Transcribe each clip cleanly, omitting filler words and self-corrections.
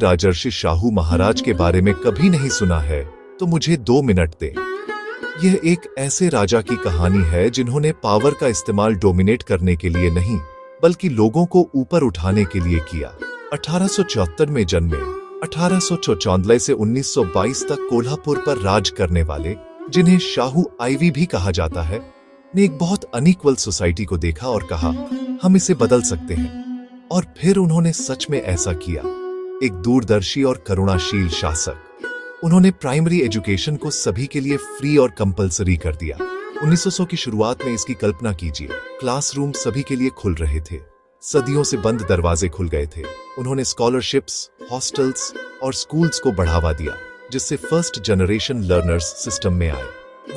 राजर्षि शाहू महाराज के बारे में कभी नहीं सुना है तो मुझे 2 मिनट दें। यह एक ऐसे राजा की कहानी है जिन्होंने पावर का इस्तेमाल डोमिनेट करने के लिए नहीं बल्कि लोगों को ऊपर उठाने के लिए किया। 1874 में जन्मे, 1894 से 1922 तक कोल्हापुर पर राज करने वाले, जिन्हें शाहू आईवी भी कहा जाता है, ने एक बहुत अनइक्वल सोसाइटी को देखा और कहा, हम इसे बदल सकते हैं। और फिर उन्होंने सच में ऐसा किया। एक दूरदर्शी और करुणाशील शासक। उन्होंने प्राइमरी एजुकेशन को सभी के लिए फ्री और कंपलसरी कर दिया। 1900 की शुरुआत में इसकी कल्पना कीजिए। क्लासरूम सभी के लिए खुल रहे थे, सदियों से बंद दरवाजे खुल गए थे। उन्होंने स्कॉलरशिप्स, हॉस्टल्स और स्कूल्स को बढ़ावा दिया, जिससे फर्स्ट जनरेशन लर्नर्स सिस्टम में आए।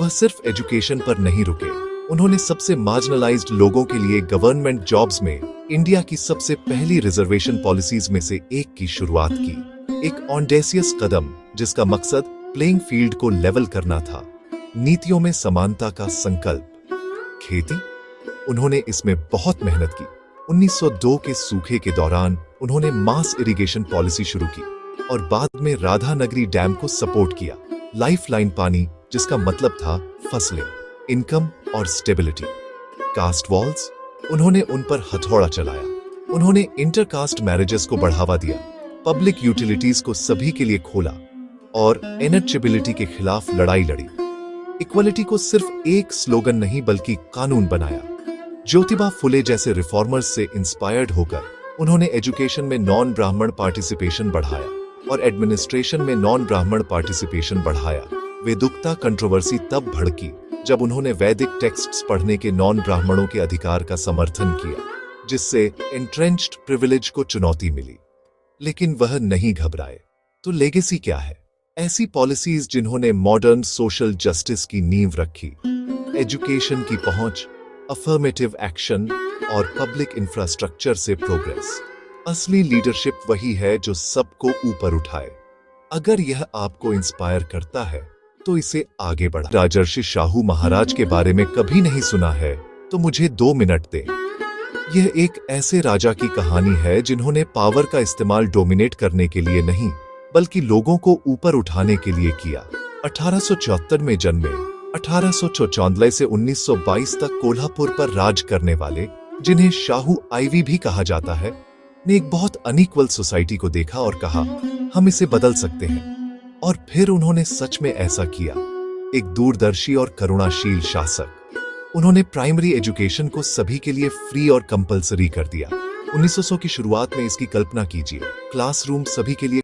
वह सिर्फ एजुकेशन पर नहीं रुके, उन्होंने सबसे मार्जिनलाइज्ड लोगों के लिए गवर्नमेंट जॉब्स में इंडिया की सबसे पहली रिजर्वेशन पॉलिसीज में से एक की शुरुआत की। एक ऑडेसियस कदम जिसका मकसद प्लेइंग फील्ड को लेवल करना था। नीतियों में समानता का संकल्प। खेती, उन्होंने इसमें बहुत मेहनत की। 1902 के सूखे के दौरान उन्होंने मास इरिगेशन पॉलिसी शुरू की और बाद में राधानगरी डैम को सपोर्ट किया। लाइफलाइन पानी, जिसका मतलब था फसलें, इनकम और स्टेबिलिटी। कास्ट वॉल्स, उन्होंने उन पर हथौड़ा चलाया। उन्होंने इंटरकास्ट मैरिजेस को बढ़ावा दिया, पब्लिक यूटिलिटीज को सभी के लिए खोला और इनएचिबिलिटी के खिलाफ लड़ाई लड़ी। इक्वलिटी को सिर्फ एक स्लोगन नहीं बल्कि कानून बनाया। ज्योतिबा फुले जैसे रिफॉर्मर्स से इंस्पायर्ड होकर उन्होंने एजुकेशन में नॉन ब्राह्मण पार्टिसिपेशन बढ़ाया और एडमिनिस्ट्रेशन में नॉन ब्राह्मण पार्टिसिपेशन बढ़ाया। वेदुक्ता कंट्रोवर्सी तब भड़की जब उन्होंने वैदिक टेक्स्ट्स पढ़ने के नॉन ब्राह्मणों के अधिकार का समर्थन किया, जिससे एंट्रेंच्ड प्रिविलेज को चुनौती मिली। लेकिन वह नहीं घबराए। तो लेगेसी क्या है? ऐसी पॉलिसीज जिन्होंने मॉडर्न सोशल जस्टिस की नींव रखी, एजुकेशन की पहुंच, अफर्मेटिव एक्शन और पब्लिक इंफ्रास्ट्रक्चर से प्रोग्रेस। असली लीडरशिप वही है जो सबको ऊपर उठाए। अगर यह आपको इंस्पायर करता है तो इसे आगे बढ़ा। राजर्षि शाहू महाराज के बारे में कभी नहीं सुना है तो मुझे 2 मिनट दें। यह एक ऐसे राजा की कहानी है जिन्होंने पावर का इस्तेमाल डोमिनेट करने के लिए नहीं बल्कि लोगों को ऊपर उठाने के लिए किया। 1874 में जन्मे, 1894 से 1922 तक कोल्हापुर पर राज करने वाले, जिन्हें शाहू आईवी भी कहा जाता है, ने एक बहुत अनइक्वल सोसाइटी को देखा और कहा, हम इसे बदल सकते हैं। और फिर उन्होंने सच में ऐसा किया। एक दूरदर्शी और करुणाशील शासक। उन्होंने प्राइमरी एजुकेशन को सभी के लिए फ्री और कंपलसरी कर दिया। 1900 की शुरुआत में इसकी कल्पना कीजिए। क्लासरूम सभी के लिए